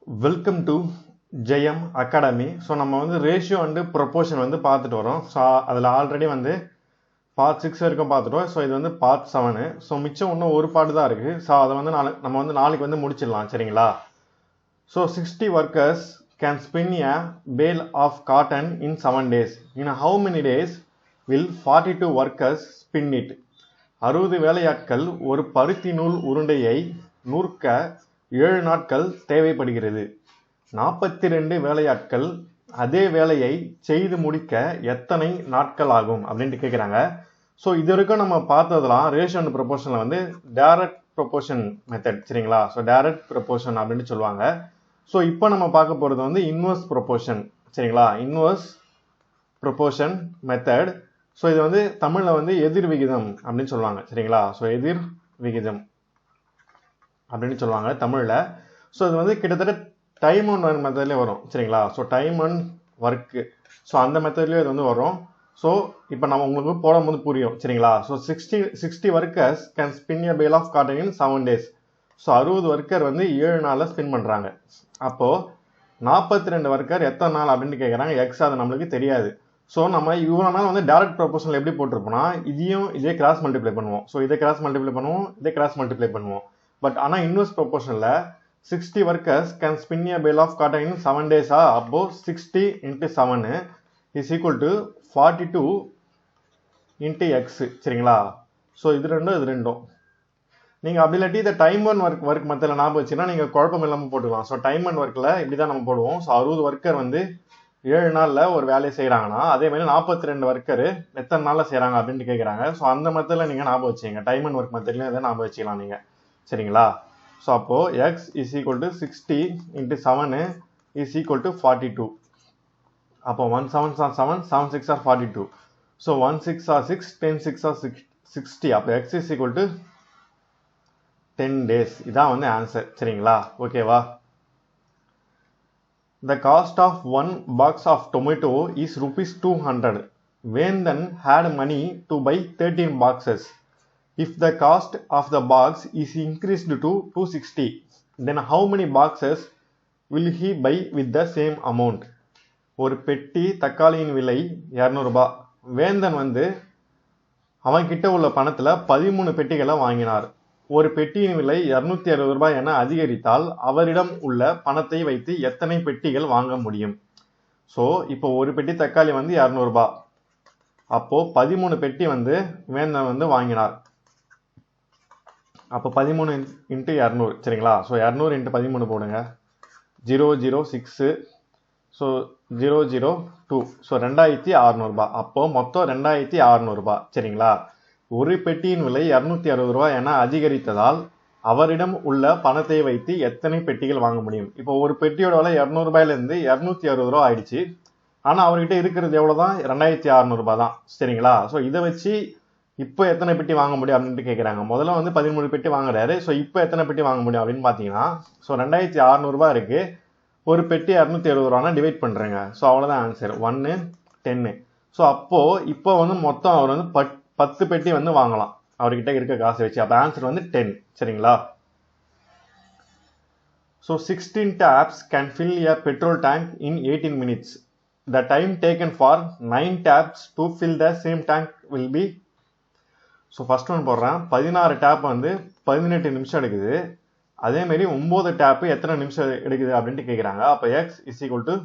Welcome to JM Academy. So நம்ம வந்து ratio and proportion வந்து பார்த்துட்டு வரோம். ஸோ அதில் ஆல்ரெடி வந்து பார்ட் 6 வரைக்கும் பார்த்துட்டோம். ஸோ இது வந்து பார்ட் 7. ஸோ மிச்சம் இன்னும் ஒரு பார்ட் தான் இருக்குது. ஸோ அதை வந்து நம்ம வந்து நாளைக்கு வந்து முடிச்சிடலாம், சரிங்களா? So 60 workers can spin a bale of cotton in 7 days. In how many days will 42 workers spin it? 60 வேலையாட்கள் ஒரு பருத்தி நூல் உருண்டையை நூற்க 7 நாட்கள் தேவைப்படுகிறது. 42 வேலையாட்கள் அதே வேலையை செய்து முடிக்க எத்தனை நாட்கள் ஆகும் அப்படின்ட்டு கேட்குறாங்க. ஸோ இது வரைக்கும் நம்ம பார்த்ததெல்லாம் ரேஷியோ அண்ட் ப்ரொபோர்ஷனில் வந்து டைரக்ட் ப்ரொபோர்ஷன் மெத்தட், சரிங்களா? ஸோ டைரக்ட் ப்ரொபோர்ஷன் அப்படின்னு சொல்லுவாங்க. ஸோ இப்போ நம்ம பார்க்க போகிறது வந்து இன்வர்ஸ் ப்ரொபோர்ஷன், சரிங்களா? Inverse proportion method. ஸோ இது வந்து தமிழில் வந்து எதிர் விகிதம் அப்படின்னு சொல்லுவாங்க, சரிங்களா? ஸோ எதிர் விகிதம் அப்படின்னு சொல்லுவாங்க தமிழில். ஸோ இது வந்து கிட்டத்தட்ட டைம் அண்ட் ஒர்க் மெத்தட்லேயே வரும், சரிங்களா? So time and work, so அந்த மெத்தட்லேயே இது வந்து வரும். ஸோ இப்போ நம்ம உங்களுக்கு போடும்போது புரியும், சரிங்களா? So 60 workers can spin a bale of cotton in 7 days. So 60 worker வந்து 7 நாளில் ஸ்பின் பண்ணுறாங்க. அப்போது 42 ஒர்க்கர் எத்தனை நாள் அப்படின்னு கேட்குறாங்க. எக்ஸ் அது நம்மளுக்கு தெரியாது. ஸோ நம்ம இவ்வளோ நாள் வந்து டைரக்ட் ப்ரொபோர்ஷனில் எப்படி போட்டிருப்போம்னா இதே கிராஸ் மல்டிப்ளை பண்ணுவோம். ஸோ இதை கிராஸ் மல்டிப்ளை பண்ணுவோம், இதே கிராஸ் மல்டிப்ளை பண்ணுவோம். பட் ஆனால் inverse ப்ரொபோர்ஷனில் 60 workers can spin a bale of cotton in 7 days. அப்போ 60 into 7 is equal to 42 into x, சரிங்களா? ஸோ இது ரெண்டும் நீங்கள் அப்படி இல்லாட்டி இதை டைம் அண்ட் ஒர்க் மெத்தடில் ஞாபகம் வச்சுன்னா நீங்கள் குழப்பம் இல்லாமல் போட்டுக்கலாம். ஸோ டைம் அண்ட் ஒர்க்கில் இப்படி தான் நம்ம போடுவோம். ஸோ 60 ஒர்க்கர் வந்து 7 நாளில் ஒரு வேலையை செய்கிறாங்கன்னா அதேமாதிரி 42 ஒர்க்கர் எத்தனை நாளில் செய்கிறாங்க அப்படின்ட்டு கேட்குறாங்க. ஸோ அந்த மெத்தடில் நீங்கள் ஞாபகம் வச்சுங்க. டைம் அண்ட் ஒர்க் மெத்தட்லையும் இதை ஞாபகம் வச்சுக்கலாம் நீங்கள், சரிங்களா? ஸோ அப்போது X is equal to 60 into 7 is equal to 42. அப்போ 1 7s are 7, 7 6 are 42. So 1 6 are 6, 10 6 are 60. அப்போ X is equal to 10 days. இதான் வந்து ஆன்சர், சரிங்களா? ஓகேவா? The cost of one box of tomato is ₹200. Vendan had money to buy 13 boxes. If the cost of the box is increased to 260, then how many boxes will he buy with the same amount? ஒரு பெட்டி தக்காளியின் விலை 200 ரூபாய். வேந்தன் வந்து அவன் கிட்ட உள்ள பணத்தில் 13 பெட்டிகளை வாங்கினார். ஒரு பெட்டியின் விலை 260 ரூபாய் என அதிகரித்தால் அவரிடம் உள்ள பணத்தை வைத்து எத்தனை பெட்டிகள் வாங்க முடியும்? ஸோ இப்போ ஒரு பெட்டி தக்காளி வந்து 200 ரூபாய். அப்போது 13 பெட்டி வந்து வேந்தன் வந்து வாங்கினார். அப்போ 13 into 200, சரிங்களா? ஸோ 200 into 13 போடுங்க. 006, ஸோ 002, ஸோ 2600 ரூபாய். அப்போது மொத்தம் 2600 ரூபாய், சரிங்களா? ஒரு பெட்டியின் விலை 260 ரூபாய் என அதிகரித்ததால் அவரிடம் உள்ள பணத்தை வைத்து எத்தனை பெட்டிகள் வாங்க முடியும்? இப்போ ஒரு பெட்டியோட விலை 200 ரூபாயிலேருந்து 260 ரூபா ஆயிடுச்சு. ஆனால் அவர்கிட்ட இருக்கிறது எவ்வளோ தான்? 2600 ரூபாய் தான், சரிங்களா? ஸோ இதை வச்சு இப்போ எத்தனை பெட்டி வாங்க முடியும் அப்படின்ட்டு கேட்குறாங்க. முதல்ல வந்து 13 பெட்டி வாங்குறாரு. ஸோ இப்போ எத்தனை பெட்டி வாங்க முடியும் அப்படின்னு பார்த்தீங்கன்னா, ஸோ 2600 ரூபாய் இருக்குது. ஒரு பெட்டி 270 ரூபானா டிவைட் பண்ணுறேங்க. ஸோ அவ்வளோதான் ஆன்சர். 1 10. ஸோ அப்போது இப்போ வந்து மொத்தம் அவர் வந்து 10 பெட்டி வந்து வாங்கலாம் அவர்கிட்ட இருக்க காசு வச்சு. அப்போ ஆன்சர் வந்து 10, சரிங்களா? So 16 taps can fill a petrol tank in 18 minutes. The time taken for 9 taps to fill the same tank will be. So first one போடுறேன். 16 டேப் வந்து 18 நிமிஷம் எடுக்குது. அதேமாரி 9 டேப்பு எத்தனை நிமிஷம் எடுக்குது அப்படின்ட்டு கேட்குறாங்க. அப்போ X is equal to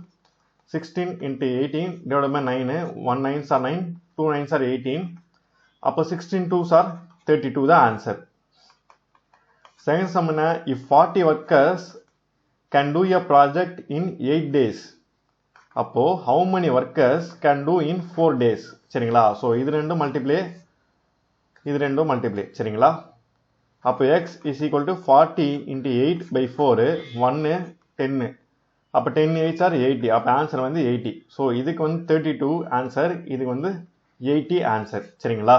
16 into 18 divided by 9. 1 9s are 9, 2 9s are 18. அப்போ 16 2s are 32 தான் ஆன்சர். செகண்ட் சம் என்ன? if 40 workers can do a project in 8 days, அப்போ how many workers can do in 4 days, சரிங்களா? So இது ரெண்டும் multiply, சரிங்களா? அப்போ X is equal to 40 into 8 by 4, 1 10. அப்போ 10 8s are 80. அப்போ ஆன்சர் வந்து 80. ஸோ இதுக்கு வந்து 32 ஆன்சர், இதுக்கு வந்து 80 ஆன்சர், சரிங்களா?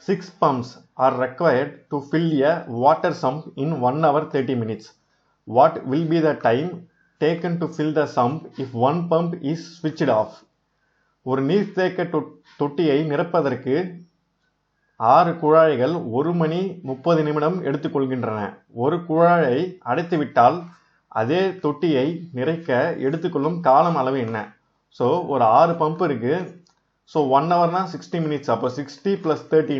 6 pumps are required to fill a water sump in 1 hour 30 minutes. What will be the time taken to fill the sump if one pump is switched off? ஒரு நீர்த்தேக்க தொட்டியை நிரப்பதற்கு 6 குழாய்கள் 1 மணி 30 நிமிடம் எடுத்துக்கொள்கின்றன. ஒரு குழாயை அடைத்துவிட்டால் அதே தொட்டியை நிறைக்க எடுத்துக்கொள்ளும் காலம் அளவு என்ன? ஸோ ஒரு 6 பம்ப் இருக்கு. So 1 ஹவர்னா 60 minutes. அப்போ 60 + 30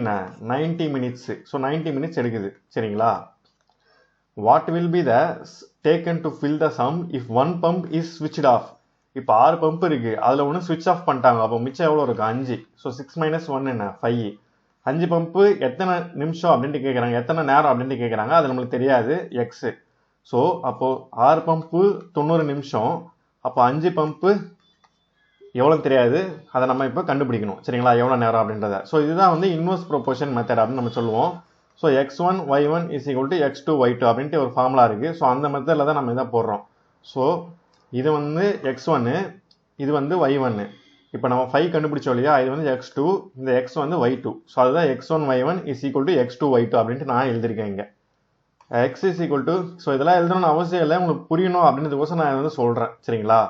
90 மினிட்ஸ். ஸோ 90 மினிட்ஸ் எடுக்குது. சரிங்களா? What will be the taken to fill the sum if 1 pump is switched off? இப்போ 6 பம்ப் இருக்கு, அதில் ஒன்று ஸ்விட்ச் ஆஃப் பண்ணிட்டாங்க. அப்போ மிச்சம் எவ்வளோ இருக்கும்? 5. ஸோ 6 - 1 என்ன? 5. 5 பம்பு எத்தனை நிமிஷம் அப்படின்ட்டு கேட்குறாங்க, எத்தனை நேரம் அப்படின்ட்டு கேட்குறாங்க. அது நம்மளுக்கு தெரியாது, எக்ஸு. ஸோ அப்போது 6 பம்பு 90 நிமிஷம். அப்போ 5 பம்பு எவ்வளோ தெரியாது, அதை நம்ம இப்போ கண்டுபிடிக்கணும். சரிங்களா? எவ்வளோ நேரம் அப்படின்றத. ஸோ இதுதான் வந்து இன்வர்ஸ் ப்ரொபோர்ஷன் மெத்தட் அப்படின்னு நம்ம சொல்லுவோம். So x1 y1 = x2 y2 அப்படின்ட்டு ஒரு ஃபார்முலா இருக்குது. ஸோ அந்த மெத்தடில் தான் நம்ம இதை போடுறோம். ஸோ இது வந்து x1, இது வந்து y1. இப்போ நம்ம 5 கண்டுபிடிச்சோம் இல்லையா, இது வந்து x2, இந்த x வந்து y2. ஸோ அதுதான் x1 y1 = x2 y2 அப்படின்ட்டு நான் எழுதியிருக்கேன் இங்கே. x ஸோ இதெல்லாம் எழுதணும்னு அவசியம் இல்லை, உங்களுக்கு புரியணும் அப்படின்றதுக்கோசம் நான் வந்து சொல்கிறேன். சரிங்களா?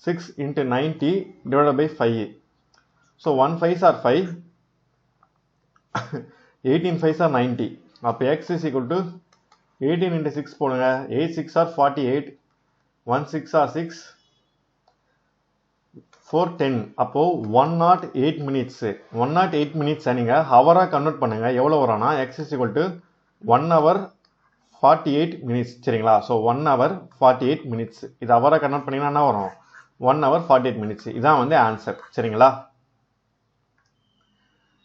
6 × 90 / 5. So 1 5s are 5, 18 5s are 90. அப்போ x = 18 × 6 போடுங்க. 8 6 are 48, 1 6 are 6, 4 10. அப்போ 108 மினிட்ஸ். 108 மினிட்ஸை நீங்கள் ஹவராக கன்வெர்ட் பண்ணுங்க. எவ்வளோ வரும்னா x = 1 hour 48 மினிட்ஸ். சரிங்களா? So 1 hour 48 minutes. இது ஹவராக கன்வெர்ட் பண்ணிங்கன்னா என்ன வரும்? 1 hour 48 மினிட்ஸ். இதான் வந்து ஆன்சர். சரிங்களா?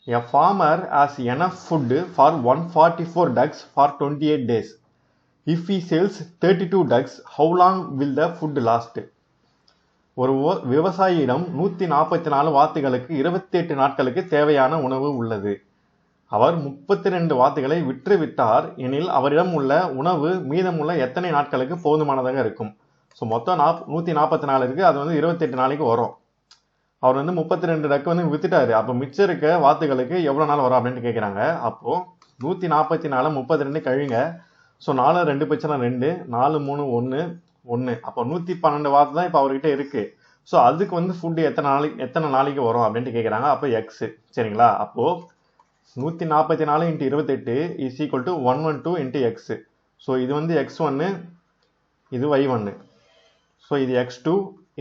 A farmer has enough food for 144 ducks for 28 days. If he sells 32 ducks, how long will the food last? ஒரு விவசாயியிடம் 144 வாத்துகளுக்கு 28 நாட்களுக்கு தேவையான உணவு உள்ளது. அவர் 32 வாத்துகளை விற்று விட்டார் எனில் அவரிடம் உள்ள உணவு மீதமுள்ள எத்தனை நாட்களுக்கு போதுமானதாக இருக்கும்? ஸோ மொத்தம் 144 இருக்கு, அது வந்து 28 நாளைக்கு வரும். அவர் வந்து 32 டக்கு வந்து வித்துட்டாரு. அப்போ மிச்சம் இருக்க வாத்துகளுக்கு எவ்வளோ நாள் வரும் அப்படின்ட்டு கேட்குறாங்க. அப்போ 144 32 கழிங்க. ஸோ 4 2 பிரச்சனை 2, 4 3 1 1. அப்போ 112 வாத்து தான் இப்போ அவர்கிட்ட இருக்கு. ஸோ அதுக்கு வந்து ஃபுட்டு எத்தனை நாளைக்கு வரும் அப்படின்ட்டு கேட்குறாங்க. அப்போ எக்ஸ். சரிங்களா? அப்போ 144 × 28 = 112 × x. ஸோ இது வந்து x1, இது y1. ஸோ இது x2,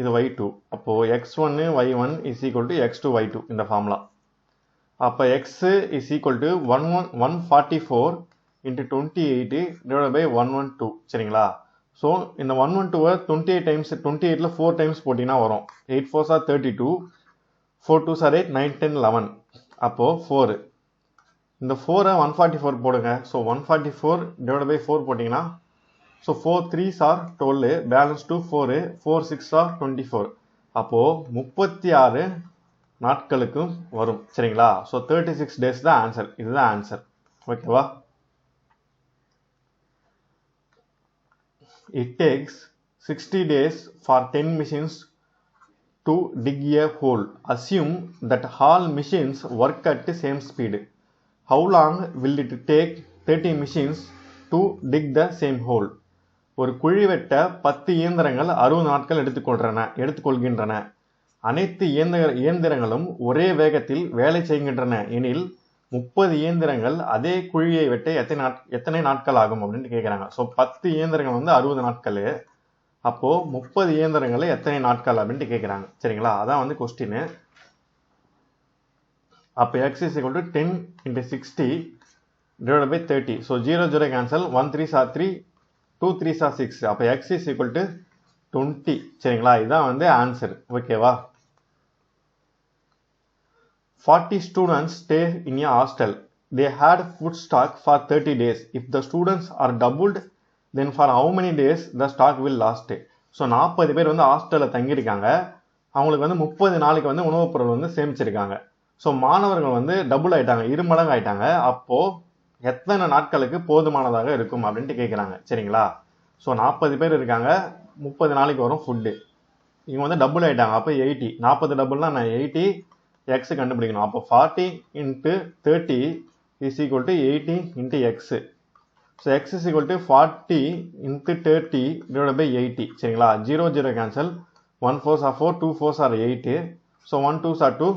இது y2. அப்போது x1 y1 = x2 y2 இந்த ஃபார்முலா. அப்போ x = 144 × 28 / 112. சரிங்களா? ஸோ இந்த 112 28 டைம்ஸ் 28ல் 4 டைம்ஸ் போட்டிங்கன்னா வரும். 8 4s are 32, 4 2s are 8, 9 10 11. அப்போது 4. இந்த 4 144 போடுங்க. ஸோ 144 / 4 போட்டிங்கன்னா so 4 3s are 12, balance 2 4, 4 6 are 24. அப்போது 36 நாட்களுக்கும் வரும். சரிங்களா? ஸோ 36 days தான் ஆன்சர். இதுதான் ஆன்சர். ஓகேவா? It takes 60 days for 10 machines to dig a hole. Assume that all machines work at the same speed. How long will it take 30 machines to dig the same hole? ஒரு குழி வெட்ட 10 இயந்திரங்கள் 60 நாட்கள் எடுத்துக்கொள்கின்றன. அனைத்து இயந்திரங்களும் ஒரே வேகத்தில் வேலை செய்கின்றன எனில் 30 இயந்திரங்கள் அதே குழியை வெட்ட எத்தனை நாட்கள் ஆகும் அப்படின்னு கேட்குறாங்க. ஸோ 10 இயந்திரங்கள் வந்து 60 நாட்கள். அப்போது 30 இயந்திரங்கள் எத்தனை நாட்கள் அப்படின்ட்டு கேட்குறாங்க. சரிங்களா? அதான் வந்து கொஸ்டின். அப்போ x = 10 × 60 / 30. So 0 0 cancel, 1 3s are 3, 2 3s are 6. அப்போ x = 20. சரிங்களா? இதுதான் வந்து ஆன்சர். ஓகேவா? 40 students stay in a hostel. They had food stock for 30 days. If the students are doubled, then for how many days the stock will last? So 40 பேர் வந்து ஹாஸ்டலில் தங்கியிருக்காங்க. அவங்களுக்கு வந்து 30 நாளைக்கு வந்து உணவுப் பொருள் வந்து சேமிச்சிருக்காங்க. ஸோ மாணவர்கள் வந்து டபுள் ஆயிட்டாங்க, 2 மடங்கு ஆயிட்டாங்க. அப்போது எத்தனை நாட்களுக்கு போதுமானதாக இருக்கும் அப்படின்ட்டு கேட்குறாங்க. சரிங்களா? ஸோ 40 பேர் இருக்காங்க, 30 நாளைக்கு வரும் ஃபுட்டு. இவங்க வந்து டபுள் ஆயிட்டாங்க. அப்போ 80. 40 டபுள்னா நான் 80 x கண்டுபிடிக்கணும். அப்போ 40 × 30 = 80 × x. So x = 40 × 30 / 80. சரிங்களா? 0 0 cancel, 1 4s are 4, 2 4s are 8. So 1 2s are 2,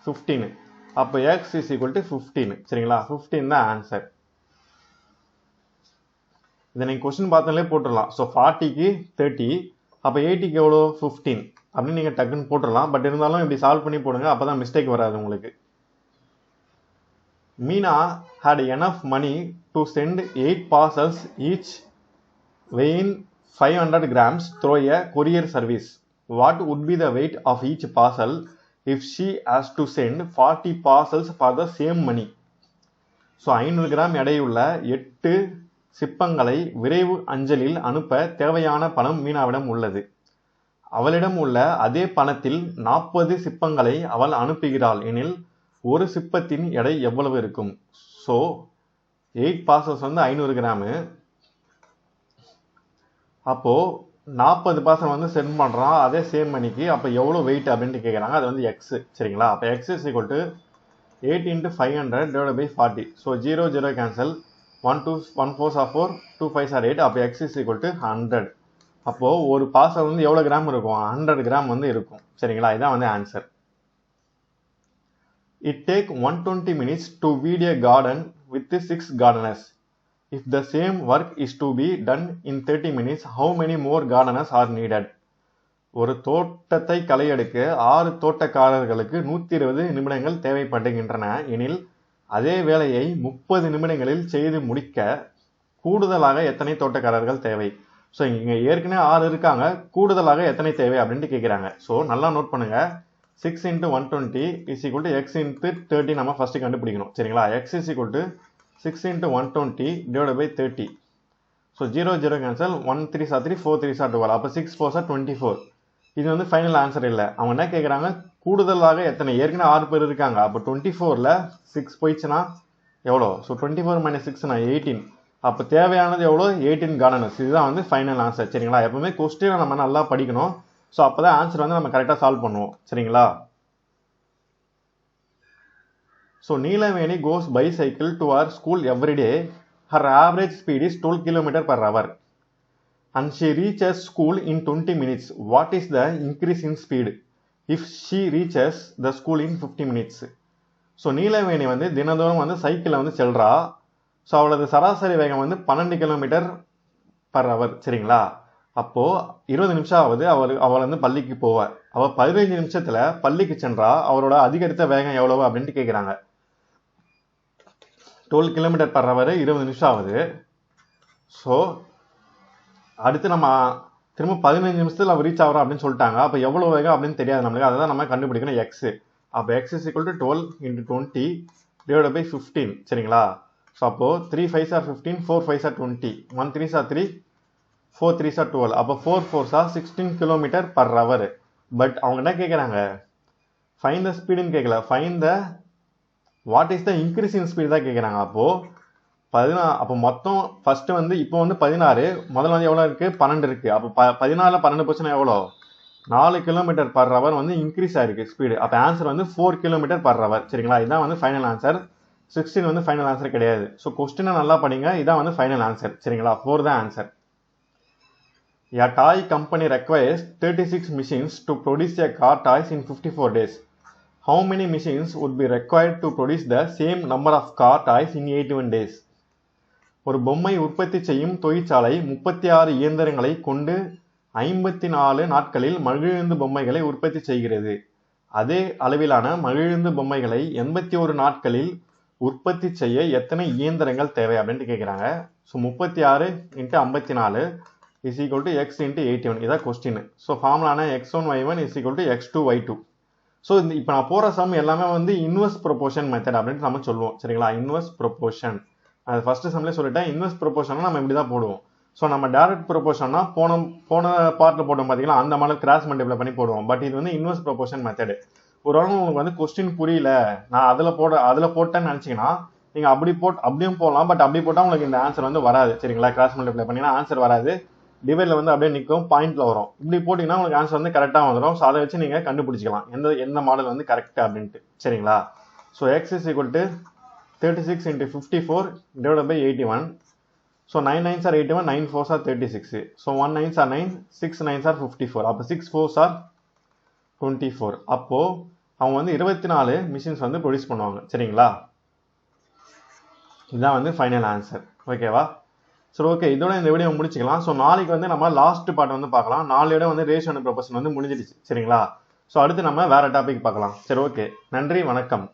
15. அப்போ x is equal to 15 சரிங்களா 15 தான் ஆன்சர். இதை நீங்கள் கொஸ்டின் பார்த்தாலே போட்டுடலாம். ஸோ 40க்கு 30 அப்போ 80க்கு எவ்வளோ 15 அப்படின்னு நீங்கள் டக்குன்னு போட்டுடலாம். பட் இருந்தாலும் இப்படி சால்வ் பண்ணி போடுங்க, அப்போ தான் மிஸ்டேக் வராது உங்களுக்கு. Meena had enough money to send 8 parcels each weighing 500 grams through a courier service. What would be the weight of each parcel if she has to send 40 parcels for the same money? So 500 gram எடையுள்ள 8 சிப்பங்களை விரைவு அஞ்சலில் அனுப்ப தேவையான பணம் மீனாவிடம் உள்ளது. அவளிடம் உள்ள அதே பணத்தில் 40 சிப்பங்களை அவள் அனுப்புகிறாள் எனில் ஒரு சிப்பத்தின் எடை எவ்வளவு இருக்கும்? ஸோ 8 பார்சல்ஸ் வந்து 500 கிராமு. அப்போ 40 பார்சல் வந்து சென்ட் பண்றான் அதே சேம் மணிக்கு. அப்போ எவ்வளோ வெயிட் அப்படின்ட்டு கேட்குறாங்க. அது வந்து எக்ஸ் சரிங்களா. அப்போ X is equal to 8 into 500 divided by 40. So 0 0 cancel 1 4s are 4 2 5s are 8. அப்போ எக்ஸ் இஸ் ஈக்குவல் டு 100. அப்போ ஒரு பார்சல் வந்து எவ்வளோ கிராம் இருக்கும்? 100 கிராம் வந்து இருக்கும் சரிங்களா. இதான் வந்து answer. It take 120 minutes to weed a garden with the 6 gardeners. If the same work is to be done in 30 minutes, how many more gardeners are needed? ஒரு தோட்டத்தை களையெடுக்க 6 தோட்டக்காரர்களுக்கு 120 நிமிடங்கள் தேவைப்படுகின்றன எனில் அதே வேலையை 30 நிமிடங்களில் செய்து முடிக்க கூடுதலாக எத்தனை தோட்டக்காரர்கள் தேவை? ஸோ இங்கே ஏற்கனவே 6 இருக்காங்க, கூடுதலாக எத்தனை தேவை அப்படின்ட்டு கேட்குறாங்க. ஸோ நல்லா நோட் பண்ணுங்க. 6 into 120 is equal to x into 30 நம்ம ஃபர்ஸ்ட் கண்டுபிடிக்கணும் சரிங்களா. x is equal to 6 into 120 divided by 30. So 0 0 cancel 1 3s are 3 4 3s are 12. அப்போ 6 4s are 24. இது வந்து ஃபைனல் ஆன்சர் இல்லை. அவங்க என்ன கேட்குறாங்க? கூடுதலாக எத்தனை? ஏற்கனவே 6 பேர் இருக்காங்க. அப்போ 24ல் 6 போயிடுச்சுன்னா எவ்வளோ? So 24 minus 6 18. அப்போ தேவையானது எவ்வளோ? 18 gardeners. இதுதான் வந்து ஃபைனல் ஆன்சர் சரிங்களா. எப்பவுமே கொஸ்டினை நம்ம நல்லா படிக்கணும். ஸோ அப்போ தான் ஆன்சர் வந்து நம்ம கரெக்டாக சால்வ் பண்ணுவோம் சரிங்களா. So Neelaveni goes bicycle to our school every day. Her average speed is 12 km/h and she reaches school in 20 minutes. What is the increase in speed if she reaches the school in 50 minutes? So Neelaveni வந்து தினந்தோறும் வந்து சைக்கிளில் வந்து செல்றா. So அவளது சராசரி வேகம் வந்து 12 km/h சரிங்களா. அப்போ 20 நிமிஷம் ஆகுது அவள் வந்து பள்ளிக்கு போவார். அவள் 15 நிமிஷத்துல பள்ளிக்கு சென்றா. அவரோட அதிகரித்த வேகம் எவ்வளவு அப்படின்ட்டு கேட்குறாங்க. 12 km/h 20 நிமிஷம் ஆகுது. ஸோ அடுத்து நம்ம திரும்ப 15 நிமிஷத்துல அவள் ரீச் ஆகிறோம் அப்படின்னு சொல்லிட்டாங்க. அப்போ எவ்வளோ வேகம் அப்படின்னு தெரியாது நம்மளுக்கு. அதை தான் நம்ம கண்டுபிடிக்கணும் எக்ஸ். அப்போ X is equal to 12 into 20 divided by 15 சரிங்களா. ஸோ அப்போ 3 5s are 15 4 5s are 20 1 3s are 3 4 3s are 12. அப்போ 4 4s are 16 km/h. பட் அவங்க என்ன கேட்குறாங்க? ஃபைன் த ஸ்பீடுன்னு கேட்கல, find the what is the increase in speed தான் கேட்குறாங்க. அப்போ மொத்தம் ஃபர்ஸ்ட் வந்து இப்போ வந்து 16, முதல்ல வந்து எவ்வளோ இருக்குது? 12 இருக்குது. அப்போ 14ல் 12 போச்சுன்னா எவ்வளோ? 4 km/h வந்து இன்க்ரீஸ் ஆயிருக்கு ஸ்பீடு. அப்போ ஆன்சர் வந்து 4 km/h சரிங்களா. இதான் வந்து ஃபைனல் ஆன்சர். 16 வந்து ஃபைனல் ஆன்சர் கிடையாது. ஸோ கொஸ்டினை நல்லா படிங்க. இதான் வந்து ஃபைனல் ஆன்சர் சரிங்களா. 4 தான் answer. A toy company requires 36 machines to produce a car toys in 54 days. How many machines would be required to produce the same number of car toys in 81 days? ஒரு பொம்மை உற்பத்தி செய்யும் தொழிற்சாலை 36 இயந்திரங்களை கொண்டு 54 நாட்களில் மகிழுந்து பொம்மைகளை உற்பத்தி செய்கிறது. அதே அளவிலான மகிழுந்து பொம்மைகளை 81 நாட்களில் உற்பத்தி செய்ய எத்தனை இயந்திரங்கள் தேவை அப்படின்ட்டு கேட்குறாங்க. So 36 into 54 is equal to x into 81. இதான் கொஸ்டின். ஸோ ஃபார்முலானா x1 y1 is equal to x2 y2. So இப்போ நான் போகிற சம் எல்லாமே வந்து இன்வெர்ஸ் ப்ரொபோர்ஷன் மெத்தட் அப்படின்ட்டு நம்ம சொல்லுவோம் சரிங்களா. இன்வெர்ஸ் ப்ரொபோர்ஷன் அது ஃபர்ஸ்ட் சம்லேயே சொல்லிட்டேன். இன்வெர்ஸ் ப்ரொபோர்ஷன்னா நம்ம இப்படி தான் போடுவோம். ஸோ நம்ம டேரக்ட் ப்ரொபோர்ஷன்னா போன பார்ட்டில் போட்டோம் பார்த்தீங்களா, அந்த மாதிரி கிராஸ் மல்டிப்ளை பண்ணி போடுவோம். பட் இது வந்து இன்வெர்ஸ் ப்ரொபோர்ஷன் மெத்தட். ஒரு ஆள் உங்களுக்கு வந்து கொஸ்டின் புரியல, நான் அதில் போட்டேன்னு நினச்சிங்கன்னா நீங்கள் அப்படியும் போடலாம். பட் அப்படி போட்டால் உங்களுக்கு இந்த ஆன்சர் வந்து வராது சரிங்களா. கிராஸ் மல்டிப்ளை பண்ணிங்கன்னா ஆன்சர் வராது. டிவைடில் வந்து அப்படியே நிற்கும், பாயிண்ட்ல வரும். இப்படி போட்டிங்கன்னா உங்களுக்கு ஆன்சர் வந்து கரெக்டாக வந்துடும். ஸோ அதை வச்சு நீங்கள் கண்டுபிடிச்சிக்கலாம் எந்த மாடல் வந்து கரெக்டாக அப்படின்ட்டு சரிங்களா. So X is equal to 36 into 54 divided by 81. So 9 9s are 81, 9 4s are 36. So 1 9s are 9, 6 9s are 54. அப்போ 6 4s are 24. அப்போ அவங்க வந்து 24 மிஷின்ஸ் வந்து ப்ரொடியூஸ் பண்ணுவாங்க. சரிங்களா? இதுதான் வந்து ஃபைனல் ஆன்சர். ஓகேவா? சரி, ஓகே, இதோட இந்த வீடியோ முடிச்சுக்கலாம். ஸோ நாளைக்கு வந்து நம்ம லாஸ்ட் பார்ட் வந்து பார்க்கலாம். நாளையோட வந்து ரேஷியோ அண்ட் ப்ரொபோர்ஷன் வந்து முடிஞ்சிடுச்சு. சரிங்களா? ஸோ அடுத்து நம்ம வேற டாபிக் பார்க்கலாம். சரி, ஓகே, நன்றி, வணக்கம்.